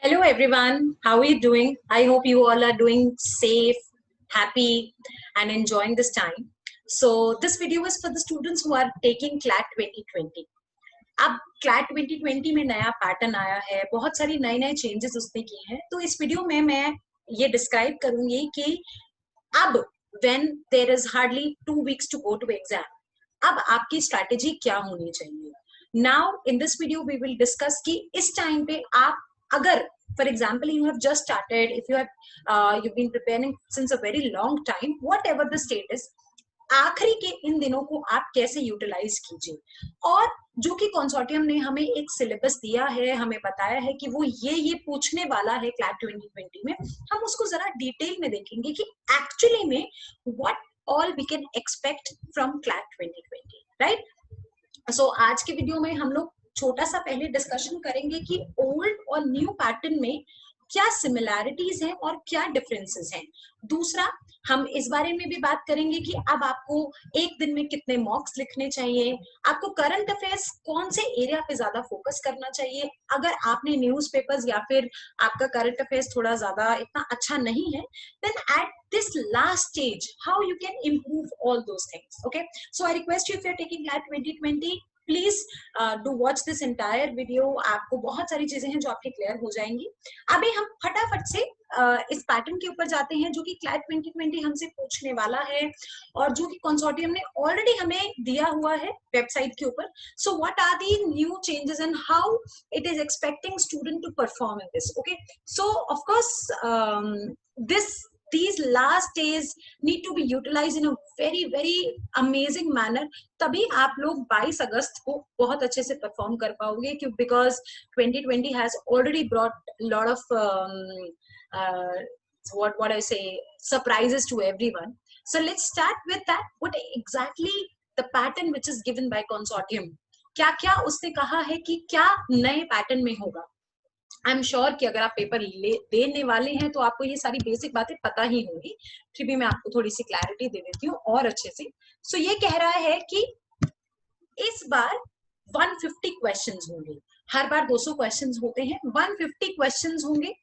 Hello everyone, how are you doing? I hope you all are doing safe, happy and enjoying this time. So this video is for the students who are taking CLAT 2020. अब CLAT 2020 में नया pattern आया है, बहुत सारी नए changes उसने किए हैं, तो इस वीडियो में मैं ये डिस्क्राइब करूंगी कि अब when there is hardly 2 weeks to go to exam, अब आपकी स्ट्रैटेजी क्या होनी चाहिए. Now in this video we will discuss कि इस टाइम पे आप अगर for example you have just started, if you have you've been preparing since a very long time, whatever the state is, आखिरी के इन दिनों को आप कैसे यूटिलाइज कीजिए. और जो कि कंसोर्टियम ने हमें एक सिलेबस दिया है, हमें बताया है कि वो ये पूछने वाला है क्लैट 2020 में, हम उसको जरा डिटेल में देखेंगे कि एक्चुअली में what all we can expect from CLAT 2020, right. So आज के वीडियो में हम लोग छोटा सा पहले डिस्कशन करेंगे कि ओल्ड और न्यू पैटर्न में क्या सिमिलैरिटीज हैं और क्या डिफरेंसेस हैं. दूसरा, हम इस बारे में भी बात करेंगे कि अब आपको एक दिन में कितने मॉक्स लिखने चाहिए, आपको करंट अफेयर्स कौन से एरिया पे ज्यादा फोकस करना चाहिए. अगर आपने न्यूज़पेपर्स या फिर आपका करंट अफेयर्स थोड़ा ज्यादा इतना अच्छा नहीं है, then at this last stage how you can improve all those things. Okay, so I request you, if you're taking CLAT 2020, please do watch this entire video. आपको बहुत सारी चीजें हैं जो आपकी क्लियर हो जाएंगी. अभी हम फटाफट से इस पैटर्न के ऊपर जाते हैं जो कि क्लैट 2020 हमसे पूछने वाला है और जो कि कंसोर्टियम ने ऑलरेडी हमें दिया हुआ है वेबसाइट के ऊपर. So what are the new changes and how it is expecting student to perform in this. Okay, so of course these last days need to be utilized in a very amazing manner. तभी आप लोग 22 अगस्त को बहुत अच्छे से perform कर पाओगे, क्यों, because 2020 has already brought a lot of what I say surprises to everyone. So let's start with that. What exactly the pattern which is given by consortium, क्या उसने कहा है कि क्या नए पैटर्न में होगा. आई एम श्योर कि अगर आप पेपर देने वाले हैं तो आपको ये सारी बेसिक बातें पता ही होंगी, फिर भी मैं आपको थोड़ी सी क्लैरिटी दे देती हूँ और अच्छे से. सो ये कह रहा है कि इस बार 150 क्वेश्चंस होंगे. हर बार 200 क्वेश्चंस होते हैं, 150 क्वेश्चंस होंगे.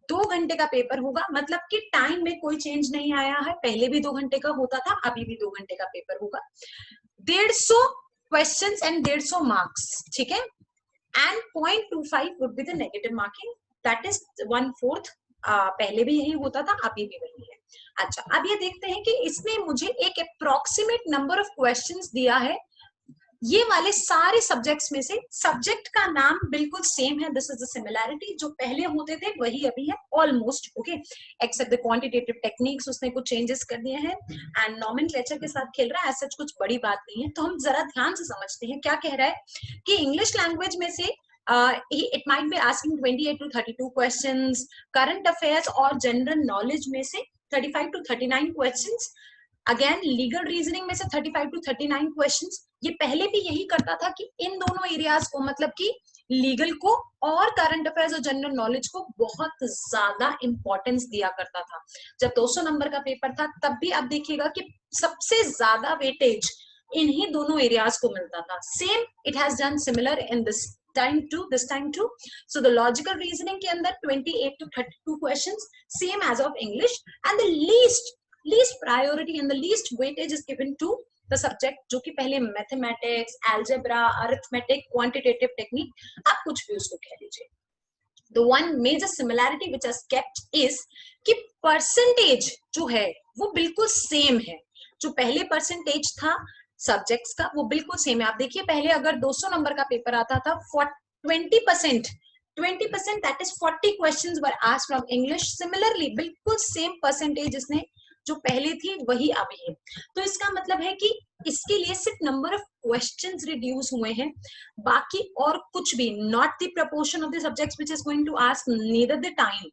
2 घंटे का पेपर होगा, मतलब कि टाइम में कोई चेंज नहीं आया है. पहले भी 2 घंटे का होता था, अभी भी 2 घंटे का पेपर होगा. 150 क्वेश्चंस एंड 150 मार्क्स, ठीक है. And 0.25 would be the negative marking, that is 1/4. पहले भी यही होता था, अभी भी वही है. अच्छा, अब ये देखते हैं कि इसने मुझे एक अप्रोक्सीमेट नंबर ऑफ क्वेश्चंस दिया है. ये वाले सारे सब्जेक्ट्स में से सब्जेक्ट का नाम बिल्कुल सेम है. This is the similarity. जो पहले होते थे वही अभी है almost. Okay, except the quantitative techniques उसने कुछ चेंजेस कर दिए हैं एंड नॉमेनक्लेचर के साथ खेल रहा है. ऐसा कुछ बड़ी बात नहीं है. तो हम जरा ध्यान से समझते हैं क्या कह रहा है कि इंग्लिश लैंग्वेज में से it might be asking 28 to 32 questions, current affairs और general knowledge में से 35 to 39 questions, again legal reasoning में से 35 टू 39 क्वेश्चंस. ये पहले भी यही करता था कि इन दोनों एरियाज को, मतलब कि लीगल को और करंट अफेयर्स और जनरल नॉलेज को बहुत ज्यादा इंपॉर्टेंस दिया करता था. जब 200 नंबर का पेपर था तब भी आप देखिएगा कि सबसे ज्यादा वेटेज इन्हीं दोनों एरियाज को मिलता था. Same it has done similar in this time too. So the logical reasoning के अंदर 28 to 32 questions, same as of English, and the least priority and the least weightage is given to the subject जो कि पहले mathematics, algebra, arithmetic, quantitative technique, आप कुछ भी उसको कह लीजिए. The one major similarity which is kept is कि परसेंटेज जो है वो बिल्कुल सेम है. जो पहले परसेंटेज था सब्जेक्ट्स का वो बिल्कुल सेम है. आप देखिए, पहले अगर 200 नंबर का पेपर आता था, 20% that is 40 questions were asked from English. Similarly बिल्कुल सेम परसेंटेज इसने जो पहले थी वही अभी है. तो इसका मतलब है कि इसके लिए सिर्फ नंबर ऑफ क्वेश्चंस रिड्यूस हुए हैं, बाकी और कुछ भी. Not the proportion of the subjects which is going to ask, neither the time,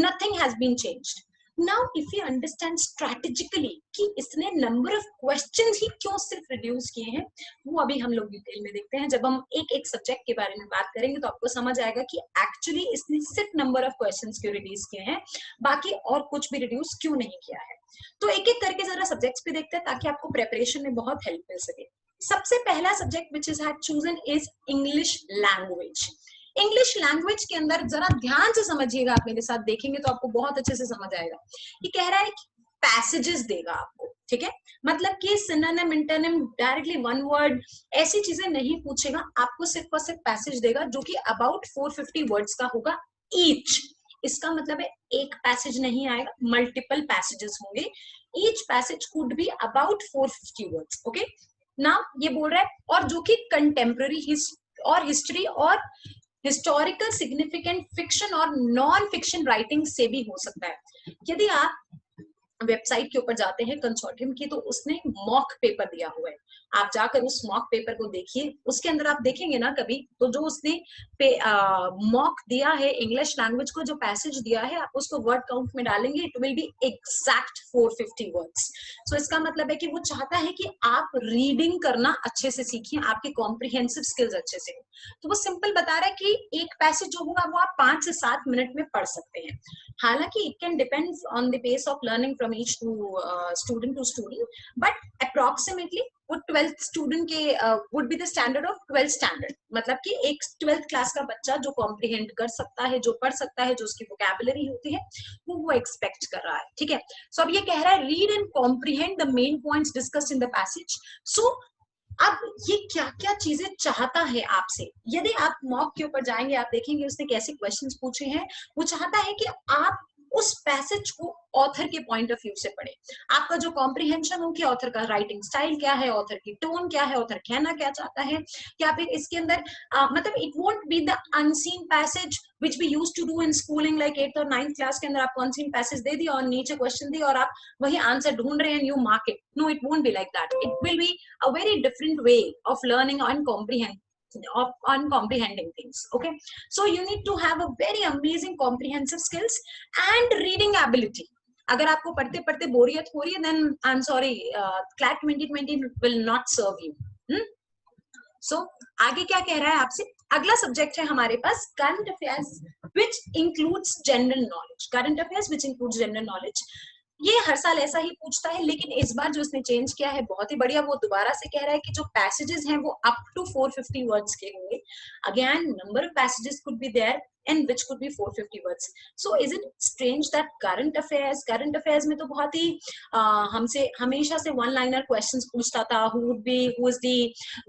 nothing has been changed. Now if you understand strategically कि इसने नंबर ऑफ क्वेश्चंस ही क्यों सिर्फ रिड्यूस किए हैं, वो अभी हम लोग डिटेल में देखते हैं. जब हम एक एक सब्जेक्ट के बारे में बात करेंगे तो आपको समझ आएगा कि एक्चुअली इसने सिर्फ नंबर ऑफ क्वेश्चंस क्यों रिड्यूस किए हैं, बाकी और कुछ भी रिड्यूस क्यों नहीं किया है. तो एक एक करके जरा सब्जेक्ट्स पे देखते हैं ताकि आपको प्रेपरेशन में बहुत हेल्प मिल सके. सबसे पहला subject which is had chosen is English language. English language के अंदर जरा ध्यान से समझिएगा, आप मेरे साथ देखेंगे तो आपको बहुत अच्छे से समझ आएगा। ये कह रहा है कि पैसेजेस देगा आपको, ठीक है, मतलब कि सिनोनिम इंटरनिम डायरेक्टली वन वर्ड ऐसी चीजें नहीं पूछेगा, आपको सिर्फ और सिर्फ पैसेज देगा जो कि अबाउट 450 वर्ड्स का होगा ईच। इसका मतलब है एक पैसेज नहीं आएगा, मल्टीपल पैसेजेस होंगे, each passage could be about 450 words. Okay, now ये बोल रहा है और जो कि कंटेम्प्रेरी और हिस्ट्री और हिस्टोरिकल सिग्निफिकेंट फिक्शन और नॉन फिक्शन राइटिंग से भी हो सकता है। यदि आप वेबसाइट के ऊपर जाते हैं कंसोर्टियम की, तो उसने मॉक पेपर दिया हुआ है, आप जाकर उस मॉक पेपर को देखिए, उसके अंदर आप देखेंगे ना कभी तो जो उसने मॉक दिया है इंग्लिश लैंग्वेज को, जो पैसेज दिया है आप उसको वर्ड काउंट में डालेंगे, it will be exact 450 words. So इसका मतलब है कि वो चाहता है कि आप रीडिंग करना अच्छे से सीखिए, आपके कॉम्प्रिहेंसिव स्किल्स अच्छे से हो। तो वो सिंपल बता रहा है कि एक पैसेज जो होगा वो आप 5 से 7 मिनट में पढ़ सकते हैं। हालांकि it can depend on the pace of learning from each student to student, but approximately वो 12th स्टूडेंट के would be the standard of 12th standard, मतलब कि एक 12th क्लास का बच्चा जो कॉम्प्रिहेंड कर सकता है, जो पढ़ सकता है, जो उसकी वोकैबुलरी होती है वो एक्सपेक्ट कर रहा है, ठीक है। सो अब ये कह रहा है read and comprehend the main points discussed in the passage. So अब ये क्या क्या चीजें चाहता है आपसे, यदि आप मॉक के ऊपर जाएंगे आप देखेंगे उसने कैसे क्वेश्चंस पूछे हैं। वो चाहता है कि आप उस पैसेज को ऑथर के पॉइंट ऑफ व्यू से पढ़े, आपका जो कॉम्प्रिहेंशन हो कि ऑथर का राइटिंग स्टाइल क्या है, ऑथर की टोन क्या है, ऑथर कहना क्या चाहता है, या फिर इसके अंदर मतलब it won't be the unseen passage which we used to do in schooling like 8th और 9th क्लास के अंदर आपको अनसीन पैसेज दे दिया और नीचे क्वेश्चन दिया और आप वही आंसर ढूंढ रहे हैं, you mark it. No, it won't be like that, it will be a very different way of learning and comprehending things. Okay, so you need to have a very amazing comprehensive skills and reading ability. अगर आपको पढ़ते पढ़ते बोरियत हो रही है then I'm sorry, CLAT 2020 will not serve you. So आगे क्या कह रहा है आपसे, अगला सब्जेक्ट है हमारे पास current affairs which includes general knowledge. Current affairs which includes general knowledge, ये हर साल ऐसा ही पूछता है, लेकिन इस बार जो इसने चेंज किया है बहुत ही बढ़िया, वो दोबारा से कह रहा है कि जो पैसेजेस हैं वो अप टू 450 वर्ड्स के होंगे। Again number of passages could be there and which could be 450 words. So is it strange that current affairs में तो बहुत ही हमसे हमेशा से one liner questions पूछता था, who is the,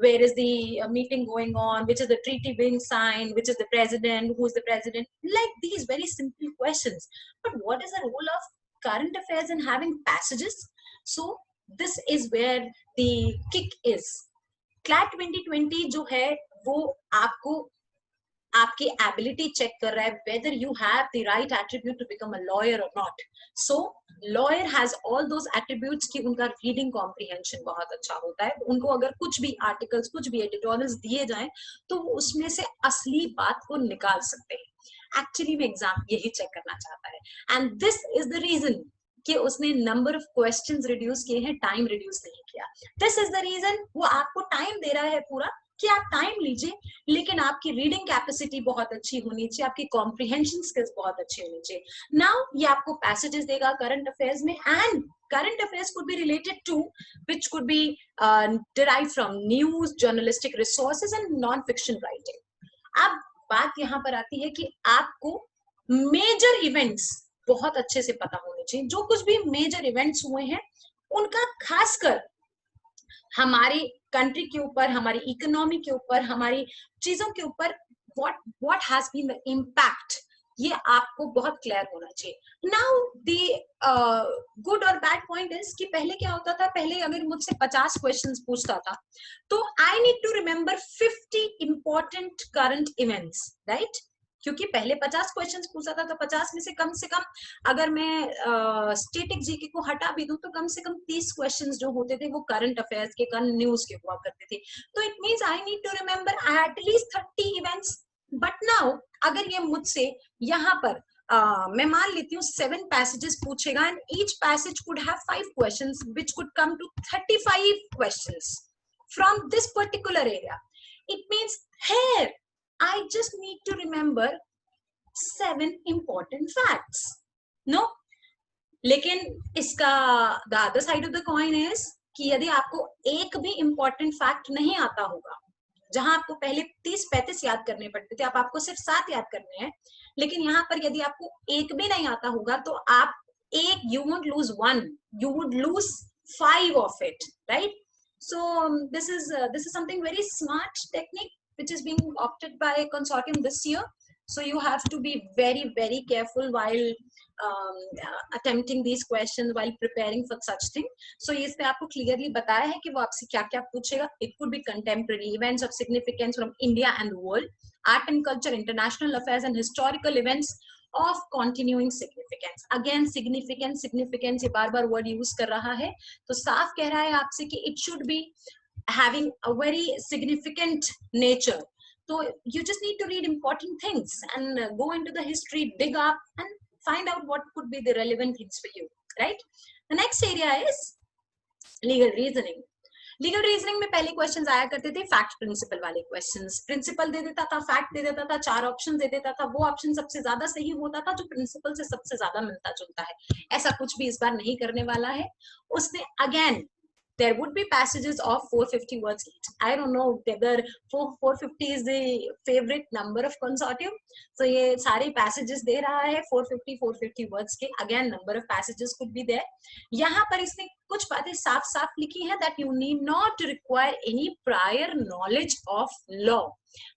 where is the meeting going on, which is the treaty being signed, which is the president, who is the president, like these very simple questions. But what is the role of current affairs in having passages? So this is where the kick is. CLAT 2020 जो है वो आपको आपकी ability check कर रहा है, whether you have the right attribute to become a lawyer or not. So lawyer has all those attributes कि उनका रीडिंग कॉम्प्रिहेंशन बहुत अच्छा होता है, उनको अगर कुछ भी आर्टिकल्स कुछ भी एडिटोरियल्स दिए जाएं तो वो उसमें से असली बात को निकाल सकते हैं। एक्चुअली में एग्जाम यही चेक करना चाहता है and this is the reason कि उसने नंबर ऑफ क्वेश्चंस रिड्यूस किए हैं, टाइम रिड्यूस नहीं किया। दिस इज द रीजन, वो आपको टाइम दे रहा है पूरा कि आप टाइम लीजिए, लेकिन आपकी रीडिंग कैपेसिटी बहुत अच्छी होनी चाहिए, आपकी कॉम्प्रिहेंशन स्किल्स बहुत अच्छी होनी चाहिए। नाउ ये आपको पैसेजेस देगा करंट अफेयर्स में, and current affairs could be related to which could be derived from news, journalistic resources and non fiction writing. अब बात यहाँ पर आती है कि आपको मेजर इवेंट्स बहुत अच्छे से पता होने चाहिए, जो कुछ भी मेजर इवेंट्स हुए हैं उनका खासकर हमारी कंट्री के ऊपर, हमारी इकोनॉमी के ऊपर, हमारी चीजों के ऊपर what has been the impact, ये आपको बहुत क्लियर होना चाहिए। नाउ द गुड और बैड पॉइंट इज कि पहले क्या होता था, पहले अगर मुझसे 50 क्वेश्चंस पूछता था तो I need to remember 50 important current events, right? क्योंकि पहले 50 क्वेश्चंस पूछा था तो 50 में से कम अगर मैं स्टैटिक जीके को हटा भी दूं तो कम से कम 30 क्वेश्चंस जो होते थे वो करंट अफेयर्स के, करंट न्यूज के हुआ करते थे। तो it means I need to remember at least 30 events. But now अगर ये मुझसे यहाँ पर मैं मान लेती हूँ 7 पैसेजेस पूछेगा and each passage could have 5 questions which could come to 35 questions from this particular area. It means here I just need to remember 7 important facts. No? लेकिन इसका the other side of the coin is कि यदि आपको एक भी important fact नहीं आता होगा, जहां आपको पहले 30-35 याद करने पड़ते थे, अब आपको सिर्फ 7 याद करने हैं। लेकिन यहाँ पर यदि आपको एक भी नहीं आता होगा तो आप एक, you won't lose one, you would lose 5 of it, right? So this is something very smart technique which is being opted by a consortium this year. So you have to be very, very careful while attempting these questions, while preparing for such thing. So इसमें आपको clearly बताया है कि वो आपसे क्या क्या पूछेगा. It could be contemporary events of significance from India and the world, art and culture, international affairs and historical events of continuing significance. Again significance ये बार बार word use कर रहा है, तो साफ कह रहा है आपसे कि it should be having a very significant nature. So you just need to read important things and go into the history, dig up and find out what could be the relevant things for you, right? The next area is legal reasoning. Legal reasoning में पहले questions आया करते थे fact principal वाले questions. Principal दे देता था, fact they देता था, 4 ऑप्शन दे देता था. वो ऑप्शन सबसे ज्यादा सही होता था जो प्रिंसिपल से सबसे ज्यादा मिलता जुलता है. ऐसा कुछ भी इस बार नहीं करने वाला है. उसने again there would be passages of 450 words each. I don't know whether 450 is the favorite number of consortium. So ये सारे passages दे रहा है 450 words के. Again number of passages could be there. यहाँ पर इसने कुछ बातें साफ साफ लिखी है that you need not require any prior knowledge of law.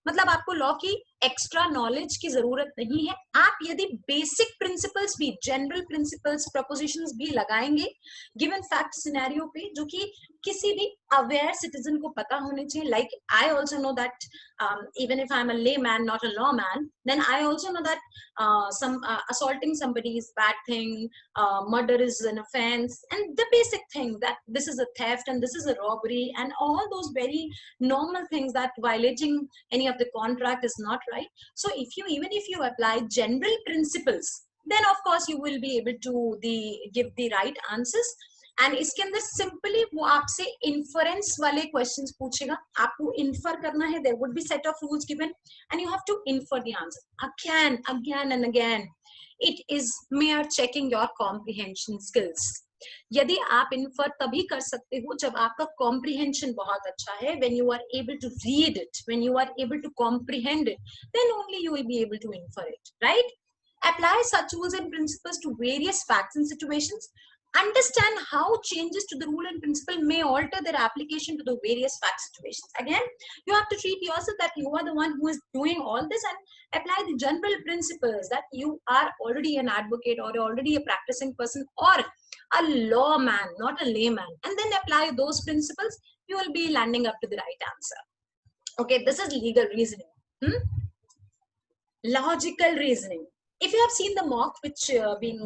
मतलब आपको लॉ की एक्स्ट्रा नॉलेज की जरूरत नहीं है. आप यदि बेसिक प्रिंसिपल्स भी, जनरल प्रिंसिपल्स, प्रपोजिशंस भी लगाएंगे गिवन फैक्ट सिनेरियो पे, जो कि किसी भी अवेयर सिटीजन को पता होने चाहिए. Like I also know that even if I'm a layman, not a lawman, then I also know that assaulting somebody is bad thing, murder is an offense, and the basic thing that this is a theft and this is a robbery, and all those very normal things that violating any of the contract is not right. So even if you apply general principles, then of course you will be able to give the right answers. And इसके अंदर simply वो आपसे inference वाले questions पूछेगा. आपको infer करना है. There would be set of rules given and you have to infer the answer again and again. It is mere checking your comprehension skills. यदि आप इन्फर तभी कर सकते हो जब आपका कॉम्प्रिहेंशन बहुत अच्छा है. When you are able to read it, when you are able to comprehend it, then only you will be able to infer it, right? Apply such rules and principles to various facts and situations. Understand how changes to the rule and principle may alter their application to the various fact situations. Again, you have to treat yourself that you are the one who is doing all this, and apply the general principles that you are already an advocate or already a practicing person or a lawman, not a layman, and then apply those principles. You will be landing up to the right answer. Okay, this is legal reasoning. Logical reasoning. If you have seen the mock which being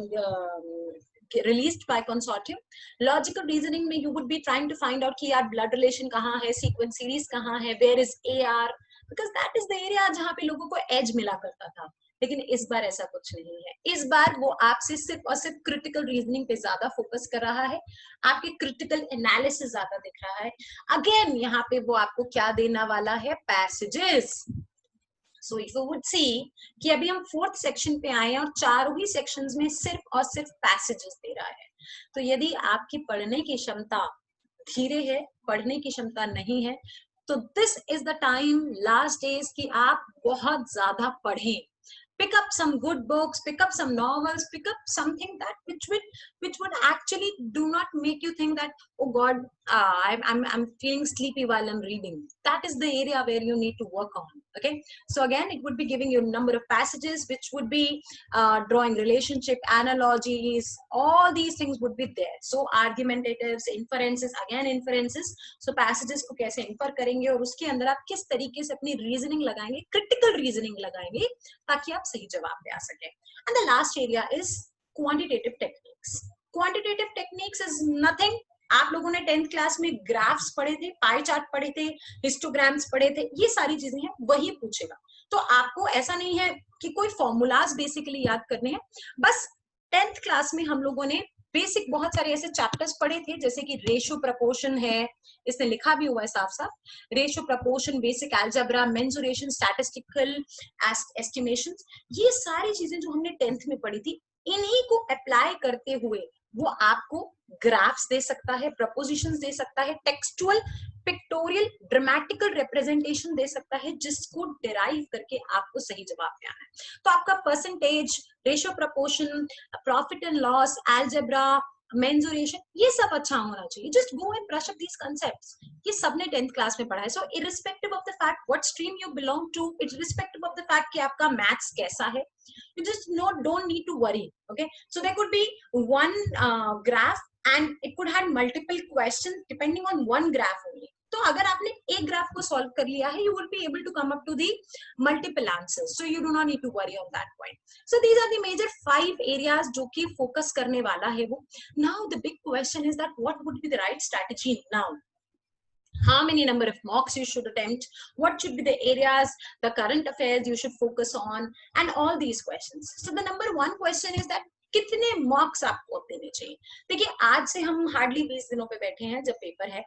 released by consortium, logical reasoning में you would be trying to find out कि यार blood relation कहाँ है, sequence series कहाँ है, where is AR, because that is the area जहाँ पे लोगों को edge मिला करता था. लेकिन इस बार ऐसा कुछ नहीं है. इस बार वो आपसे सिर्फ और सिर्फ क्रिटिकल रीजनिंग पे ज्यादा फोकस कर रहा है. आपके क्रिटिकल एनालिसिस ज्यादा दिख रहा है. अगेन यहाँ पे वो आपको क्या देना वाला है? Passages. So if you would see कि अभी हम 4th सेक्शन पे आए हैं और चारों ही सेक्शंस में सिर्फ और सिर्फ पैसेजेस दे रहा है. तो यदि आपकी पढ़ने की क्षमता धीरे है, पढ़ने की क्षमता नहीं है, तो this is the time, last days कि आप बहुत ज्यादा पढ़ें. Pick up some good books, pick up some novels, pick up something that which would actually do not make you think that, oh God, I'm feeling sleepy while I'm reading. That is the area where you need to work on. Okay, so again it would be giving you a number of passages which would be drawing relationship, analogies, all these things would be there. So argumentatives, inferences, again inferences. So passages को कैसे infer करेंगे और उसके अंदर आप किस तरीके से अपनी reasoning लगाएंगे, critical reasoning लगाएंगे ताकि आप सही जवाब पे आ सके. And the last area is quantitative techniques. Quantitative techniques is nothing. आप लोगों ने 10th क्लास में ग्राफ्स पढ़े थे, पाई चार्ट पढ़े थे, हिस्टोग्राम्स पढ़े थे, ये सारी चीजें हैं, वही पूछेगा. तो आपको ऐसा नहीं है कि कोई फॉर्मूलाज बेसिकली याद करने हैं. बस 10th क्लास में हम लोगों ने बेसिक बहुत सारे ऐसे चैप्टर्स पढ़े थे जैसे कि रेशियो प्रपोर्शन है, इसने लिखा भी हुआ है साफ साफ, ratio proportion, basic algebra, mensuration, statistical estimations. ये सारी चीजें जो हमने 10th में पढ़ी थी, इन्हीं को अप्लाई करते हुए वो आपको ग्राफ्स दे सकता है, प्रपोजिशंस दे सकता है, टेक्सचुअल पिक्टोरियल ड्रामेटिकल रिप्रेजेंटेशन दे सकता है जिसको डिराइव करके आपको सही जवाब में आना है। तो आपका percentage, ratio proportion, profit and loss, algebra, mensuration, ये सब अच्छा होना चाहिए। Just go and brush up these concepts. ये सबने 10th क्लास में पढ़ा है। So irrespective of the fact what stream you belong to, irrespective of the fact कि आपका मैथ्स कैसा है, you just don't need to worry. Okay, so there could be one graph and it could have multiple questions depending on one graph only. तो अगर आपने एक graph को solve कर लिया है, you will be able to come up to the multiple answers, so you do not need to worry on that point. So these are the major 5 areas जो कि फोकस करने वाला है वो. Now the big question is that what would be the right strategy now? How many number of mocks you should attempt, what should be the areas, the current affairs you should focus on, and all these questions. So the number 1 question is that कितने मॉक्स आपको देने चाहिए। देखिए आज से हम hardly 20 दिनों पे बैठे हैं जब पेपर है,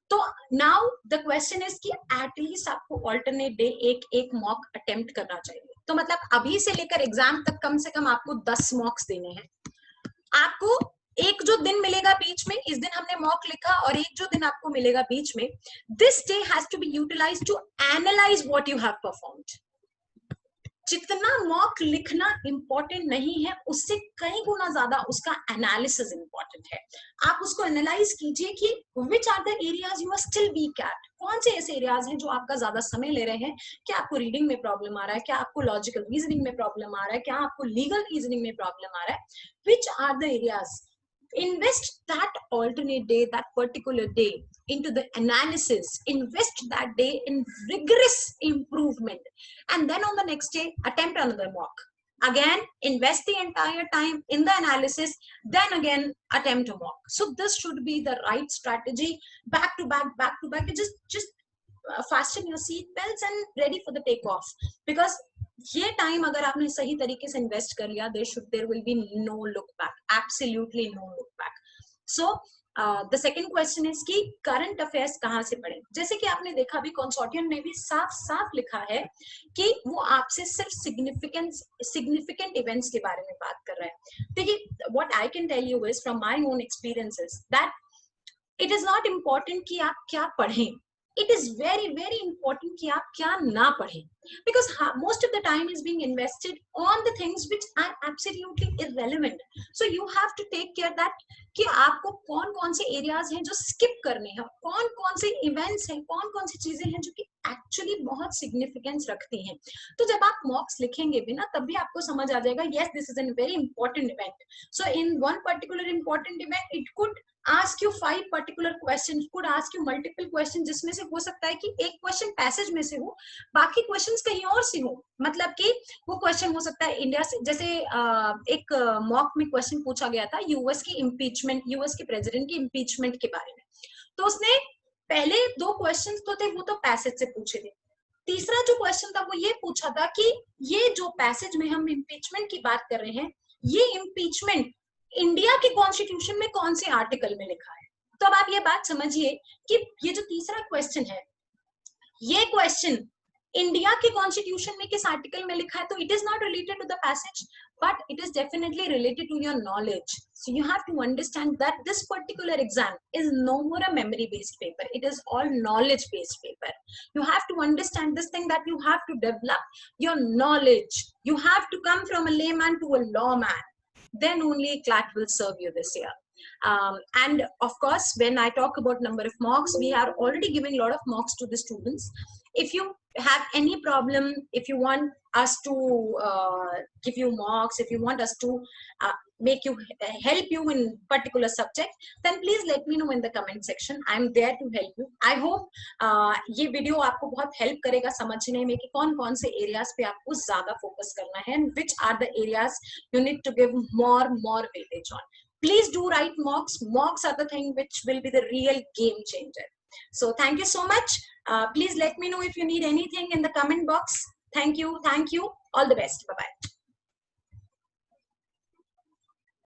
तो नाउ द क्वेश्चन इज कि एटलीस्ट आपको ऑल्टरनेट डे एक मॉक अटेम्प्ट करना चाहिए। तो मतलब अभी से लेकर एग्जाम तक कम से कम आपको 10 मॉक्स देने हैं। आपको एक जो दिन मिलेगा बीच में, इस दिन हमने मॉक लिखा, और एक जो दिन आपको मिलेगा बीच में, this day has to be utilised to analyse what you have performed. जितना मॉक लिखना इंपॉर्टेंट नहीं है, उससे कई गुना ज्यादा उसका एनालिसिस इंपॉर्टेंट है। आप उसको एनालाइज कीजिए कि which are the areas you are still weak at. कौन से ऐसे एरियाज हैं जो आपका ज्यादा समय ले रहे हैं? क्या आपको रीडिंग में प्रॉब्लम आ रहा है? क्या आपको लॉजिकल रीजनिंग में प्रॉब्लम आ रहा है? क्या आपको लीगल रीजनिंग में प्रॉब्लम आ रहा है? Which are the areas? Invest that alternate day, that particular day, into the analysis. Invest that day in rigorous improvement, and then on the next day attempt another mock. Again invest the entire time in the analysis, then again attempt a mock. So this should be the right strategy. Back to back. Just fasten your seat belts and ready for the takeoff, because ये time अगर आपने सही तरीके से invest कर लिया, there will be no look back, absolutely no look back. So the second question is कि current affairs कहाँ से पढ़ें? जैसे कि आपने देखा भी कंसोर्टियम ने भी साफ साफ लिखा है कि वो आपसे सिर्फ सिग्निफिकेंट इवेंट्स के बारे में बात कर रहा है. देखिए what I can tell you is from my own experiences that it is not important कि आप क्या पढ़ें, it is very very important कि आप क्या ना पढ़ें, because most of the time is being invested on the things which are absolutely irrelevant. So you have to take care that कि आपको कौन कौन से एरियाज हैं जो स्किप करने हैं, कौन कौन से इवेंट्स हैं, कौन कौन सी चीजें हैं जो कि एक्चुअली बहुत सिग्निफिकेंस रखती हैं. तो जब आप मॉक्स लिखेंगे भी ना, तब भी आपको समझ आ जाएगा yes this is a very important event. So in one particular important event it could ask you 5 particular questions, could ask you multiple questions, जिसमें से हो सकता है कि एक क्वेश्चन पैसेज में से हो, बाकी क्वेश्चंस कहीं और से हो. मतलब कि वो क्वेश्चन हो सकता है इंडिया से, जैसे एक मॉक में क्वेश्चन पूछा गया था यूएस की इम्पीचमेंट, यूएस के प्रेसिडेंट की इम्पीचमेंट के बारे में. तो उसने पहले 2 क्वेश्चंस तो थे वो तो पैसेज से पूछे थे. तीसरा जो क्वेश्चन था वो ये पूछा था कि ये जो पैसेज में हम इम्पीचमेंट की बात कर रहे हैं, ये इम्पीचमेंट इंडिया के कॉन्स्टिट्यूशन में कौन से आर्टिकल में लिखा है. तो अब आप ये बात समझिए कि ये जो तीसरा क्वेश्चन है, ये क्वेश्चन इंडिया के कॉन्स्टिट्यूशन में किस आर्टिकल में लिखा है. तो it is not related to the passage, but it is definitely related to your knowledge. So you have to understand that this particular exam is no more a memory based paper, it is all knowledge based paper. You have to understand this thing, that you have to develop your knowledge. You have to come from a layman to a lawman, then only CLAT will serve you this year. And of course when I talk about number of mocks, we are already giving a lot of mocks to the students. If you have any problem, if you want us to give you mocks, if you want us to help you in particular subject, then please let me know in the comment section. I'm there to help you. I hope ये video आपको बहुत help करेगा समझने में कि कौन कौन से एरियाज पे आपको ज्यादा फोकस करना है, and which are the areas you need to give more weightage on. Please do write mocks. Mocks are the thing which will be the real game changer. So thank you so much. Please let me know if you need anything in the comment box. Thank you. All the best. Bye bye.